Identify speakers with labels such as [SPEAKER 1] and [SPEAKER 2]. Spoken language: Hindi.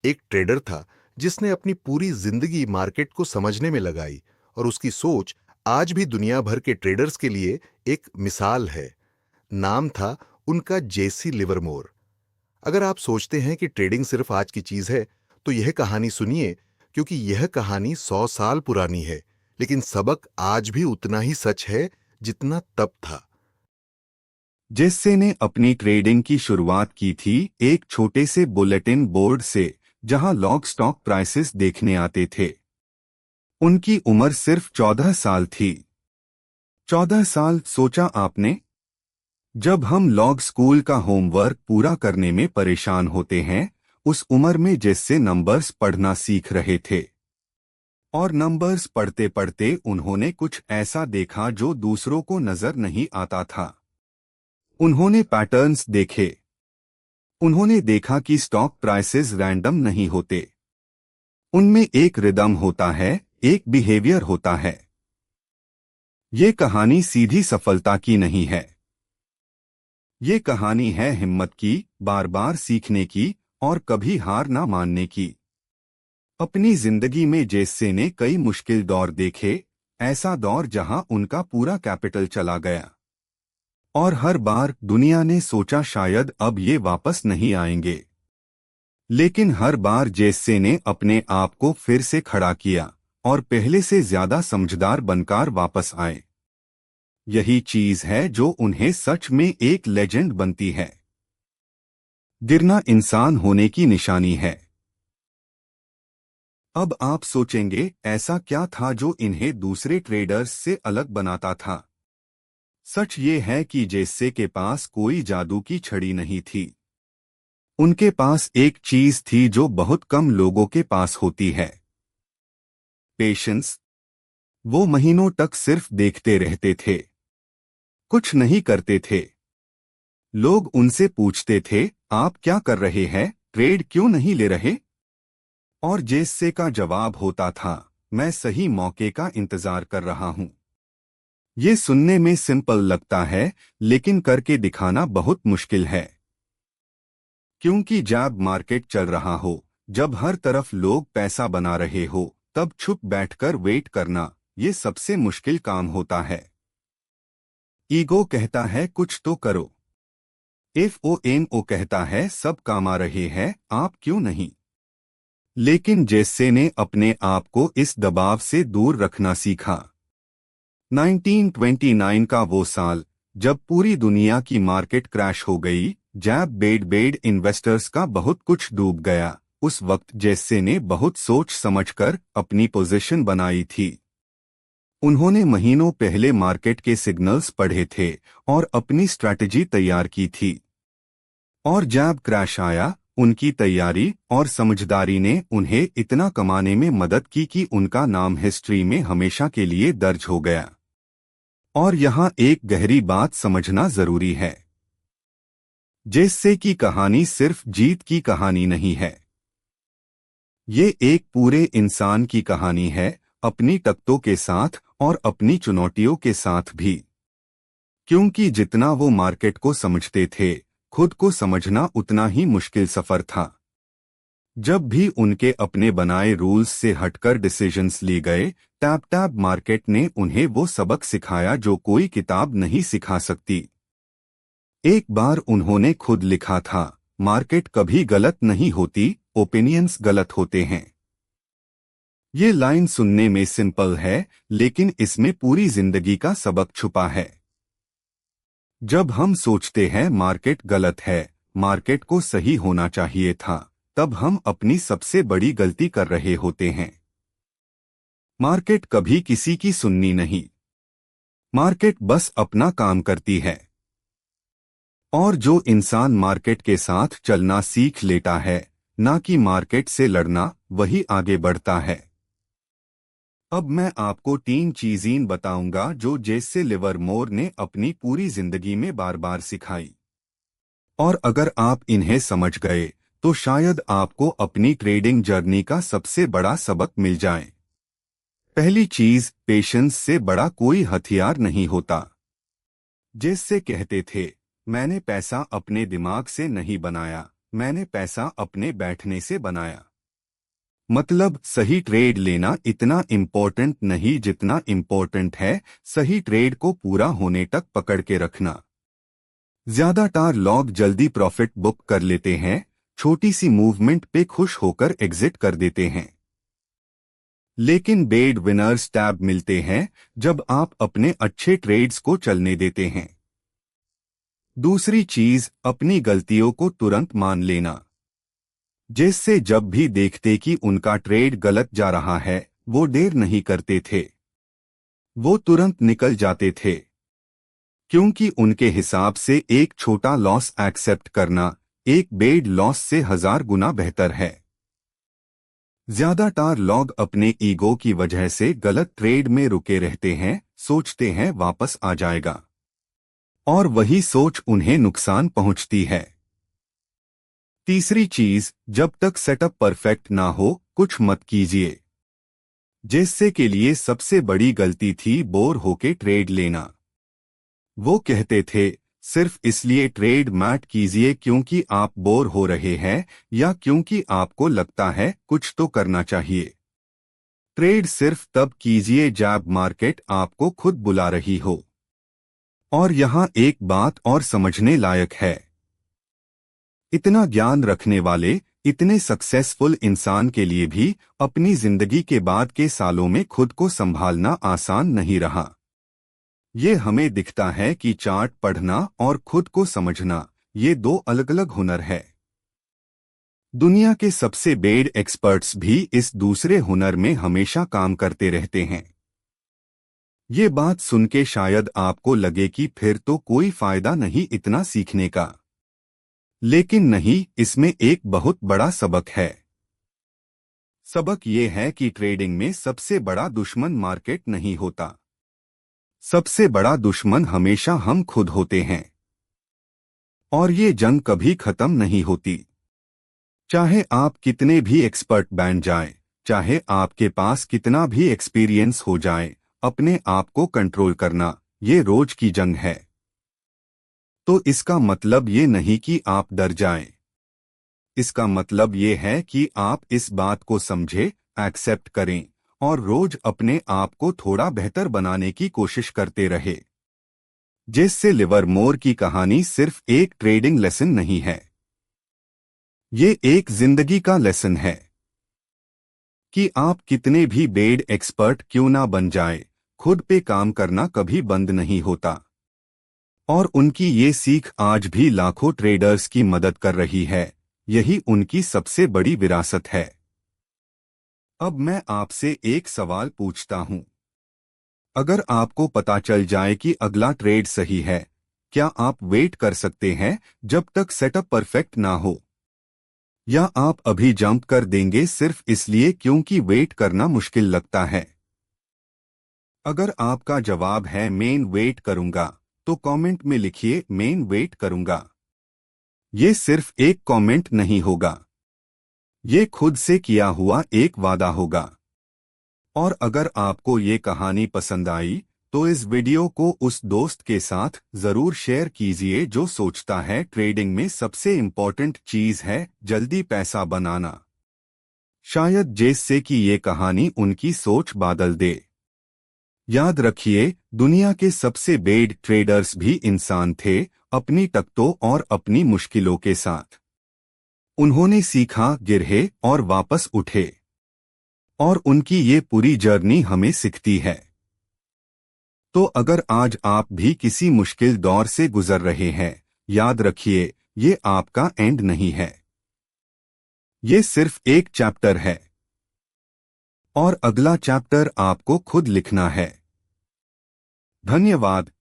[SPEAKER 1] एक ट्रेडर था जिसने अपनी पूरी जिंदगी मार्केट को समझने में लगाई और उसकी सोच आज भी दुनिया भर के ट्रेडर्स के लिए एक मिसाल है। नाम था उनका जेसी लिवरमोर। अगर आप सोचते हैं कि ट्रेडिंग सिर्फ आज की चीज है, तो यह कहानी सुनिए, क्योंकि यह कहानी 100 साल पुरानी है, लेकिन सबक आज भी उतना ही सच है जितना तब था।
[SPEAKER 2] जेस्से ने अपनी ट्रेडिंग की शुरुआत की थी एक छोटे से बुलेटिन बोर्ड से, जहां लोग स्टॉक प्राइसेस देखने आते थे। उनकी उम्र सिर्फ 14 साल थी। 14 साल, सोचा आपने? जब हम लोग स्कूल का होमवर्क पूरा करने में परेशान होते हैं, उस उम्र में जेस्से नंबर्स पढ़ना सीख रहे थे। और नंबर्स पढ़ते पढ़ते उन्होंने कुछ ऐसा देखा जो दूसरों को नजर नहीं आता था। उन्होंने पैटर्न्स देखे। उन्होंने देखा कि स्टॉक प्राइसेस रैंडम नहीं होते। उनमें एक रिदम होता है, एक बिहेवियर होता है। ये कहानी सीधी सफलता की नहीं है। ये कहानी है हिम्मत की, बार बार सीखने की और कभी हार ना मानने की। अपनी जिंदगी में जेस्से ने कई मुश्किल दौर देखे, ऐसा दौर जहां उनका पूरा कैपिटल चला गया। और हर बार दुनिया ने सोचा शायद अब ये वापस नहीं आएंगे। लेकिन हर बार जेस्से ने अपने आप को फिर से खड़ा किया और पहले से ज्यादा समझदार बनकर वापस आए। यही चीज है जो उन्हें सच में एक लेजेंड बनती है। गिरना इंसान होने की निशानी है। अब आप सोचेंगे, ऐसा क्या था जो इन्हें दूसरे ट्रेडर्स से अलग बनाता था? सच ये है कि जेस्से के पास कोई जादू की छड़ी नहीं थी। उनके पास एक चीज थी जो बहुत कम लोगों के पास होती है, पेशेंस। वो महीनों तक सिर्फ देखते रहते थे, कुछ नहीं करते थे। लोग उनसे पूछते थे, आप क्या कर रहे हैं, ट्रेड क्यों नहीं ले रहे? और जेस्से का जवाब होता था, मैं सही मौके का इंतजार कर रहा हूं। ये सुनने में सिंपल लगता है, लेकिन करके दिखाना बहुत मुश्किल है। क्योंकि जब मार्केट चल रहा हो, जब हर तरफ लोग पैसा बना रहे हो, तब छुप बैठकर वेट करना, ये सबसे मुश्किल काम होता है। ईगो कहता है कुछ तो करो। FOMO कहता है सब काम आ रहे हैं, आप क्यों नहीं? लेकिन जेस्से ने अपने आप को इस दबाव से दूर रखना सीखा। 1929 का वो साल, जब पूरी दुनिया की मार्केट क्रैश हो गई, जब बेड इन्वेस्टर्स का बहुत कुछ डूब गया, उस वक्त जेस्से ने बहुत सोच समझकर अपनी पोजीशन बनाई थी। उन्होंने महीनों पहले मार्केट के सिग्नल्स पढ़े थे और अपनी स्ट्रैटेजी तैयार की थी। और जब क्रैश आया, उनकी तैयारी और समझदारी ने उन्हें इतना कमाने में मदद की कि उनका नाम हिस्ट्री में हमेशा के लिए दर्ज हो गया। और यहाँ एक गहरी बात समझना जरूरी है। जेस्से की कहानी सिर्फ जीत की कहानी नहीं है। ये एक पूरे इंसान की कहानी है, अपनी तख्तों के साथ और अपनी चुनौतियों के साथ भी। क्योंकि जितना वो मार्केट को समझते थे, खुद को समझना उतना ही मुश्किल सफर था। जब भी उनके अपने बनाए रूल्स से हटकर डिसीजंस लिए गए, टैब टैब मार्केट ने उन्हें वो सबक सिखाया जो कोई किताब नहीं सिखा सकती। एक बार उन्होंने खुद लिखा था, मार्केट कभी गलत नहीं होती, ओपिनियंस गलत होते हैं। ये लाइन सुनने में सिंपल है, लेकिन इसमें पूरी जिंदगी का सबक छुपा है। जब हम सोचते हैं मार्केट गलत है, मार्केट को सही होना चाहिए था, तब हम अपनी सबसे बड़ी गलती कर रहे होते हैं। मार्केट कभी किसी की सुननी नहीं। मार्केट बस अपना काम करती है। और जो इंसान मार्केट के साथ चलना सीख लेता है, ना कि मार्केट से लड़ना, वही आगे बढ़ता है। अब मैं आपको 3 चीजें बताऊंगा जो जेस्से लिवरमोर ने अपनी पूरी जिंदगी में बार बार सिखाई। और अगर आप इन्हें समझ गए, तो शायद आपको अपनी ट्रेडिंग जर्नी का सबसे बड़ा सबक मिल जाए। पहली चीज, पेशेंस से बड़ा कोई हथियार नहीं होता। जेस्से कहते थे, मैंने पैसा अपने दिमाग से नहीं बनाया, मैंने पैसा अपने बैठने से बनाया। मतलब सही ट्रेड लेना इतना इम्पोर्टेंट नहीं जितना इम्पोर्टेंट है सही ट्रेड को पूरा होने तक पकड़ के रखना। ज्यादातर लोग जल्दी प्रॉफिट बुक कर लेते हैं, छोटी सी मूवमेंट पे खुश होकर एग्जिट कर देते हैं। लेकिन बेड विनर्स टैब मिलते हैं जब आप अपने अच्छे ट्रेड्स को चलने देते हैं। दूसरी चीज, अपनी गलतियों को तुरंत मान लेना। जिससे जब भी देखते कि उनका ट्रेड गलत जा रहा है, वो देर नहीं करते थे, वो तुरंत निकल जाते थे। क्योंकि उनके हिसाब से एक छोटा लॉस एक्सेप्ट करना एक बेड लॉस से 1000 गुना बेहतर है। ज्यादातर लोग अपने ईगो की वजह से गलत ट्रेड में रुके रहते हैं, सोचते हैं वापस आ जाएगा, और वही सोच उन्हें नुकसान पहुंचती है। तीसरी चीज, जब तक सेटअप परफेक्ट ना हो कुछ मत कीजिए। जिससे के लिए सबसे बड़ी गलती थी बोर होके ट्रेड लेना। वो कहते थे सिर्फ इसलिए ट्रेड मत कीजिए क्योंकि आप बोर हो रहे हैं या क्योंकि आपको लगता है कुछ तो करना चाहिए। ट्रेड सिर्फ तब कीजिए जब मार्केट आपको खुद बुला रही हो। और यहाँ एक बात और समझने लायक है, इतना ज्ञान रखने वाले, इतने सक्सेसफुल इंसान के लिए भी अपनी जिंदगी के बाद के सालों में खुद को संभालना आसान नहीं रहा। ये हमें दिखता है कि चार्ट पढ़ना और खुद को समझना ये दो अलग अलग हुनर है। दुनिया के सबसे बेड एक्सपर्ट्स भी इस दूसरे हुनर में हमेशा काम करते रहते हैं। ये बात सुन के शायद आपको लगे कि फिर तो कोई फायदा नहीं इतना सीखने का, लेकिन नहीं, इसमें एक बहुत बड़ा सबक है। सबक ये है कि ट्रेडिंग में सबसे बड़ा दुश्मन मार्केट नहीं होता, सबसे बड़ा दुश्मन हमेशा हम खुद होते हैं। और ये जंग कभी खत्म नहीं होती। चाहे आप कितने भी एक्सपर्ट बन जाएं, चाहे आपके पास कितना भी एक्सपीरियंस हो जाए, अपने आप को कंट्रोल करना ये रोज की जंग है। तो इसका मतलब ये नहीं कि आप डर जाएं। इसका मतलब ये है कि आप इस बात को समझें, एक्सेप्ट करें और रोज अपने आप को थोड़ा बेहतर बनाने की कोशिश करते रहे। जिससे लिवरमोर की कहानी सिर्फ एक ट्रेडिंग लेसन नहीं है, ये एक जिंदगी का लेसन है। कि आप कितने भी बेड एक्सपर्ट क्यों ना बन जाए, खुद पे काम करना कभी बंद नहीं होता। और उनकी ये सीख आज भी लाखों ट्रेडर्स की मदद कर रही है। यही उनकी सबसे बड़ी विरासत है। अब मैं आपसे एक सवाल पूछता हूं, अगर आपको पता चल जाए कि अगला ट्रेड सही है, क्या आप वेट कर सकते हैं जब तक सेटअप परफेक्ट ना हो, या आप अभी जंप कर देंगे सिर्फ इसलिए क्योंकि वेट करना मुश्किल लगता है? अगर आपका जवाब है मैं वेट करूंगा, तो कमेंट में लिखिए मैं वेट करूंगा। ये सिर्फ एक कमेंट नहीं होगा, ये खुद से किया हुआ एक वादा होगा। और अगर आपको ये कहानी पसंद आई तो इस वीडियो को उस दोस्त के साथ जरूर शेयर कीजिए जो सोचता है ट्रेडिंग में सबसे इम्पोर्टेंट चीज है जल्दी पैसा बनाना। शायद जिससे कि ये कहानी उनकी सोच बदल दे। याद रखिए, दुनिया के सबसे बेड ट्रेडर्स भी इंसान थे, अपनी ताकतों और अपनी मुश्किलों के साथ। उन्होंने सीखा, गिरे और वापस उठे। और उनकी ये पूरी जर्नी हमें सिखाती है। तो अगर आज आप भी किसी मुश्किल दौर से गुजर रहे हैं, याद रखिए ये आपका एंड नहीं है, ये सिर्फ एक चैप्टर है। और अगला चैप्टर आपको खुद लिखना है। धन्यवाद।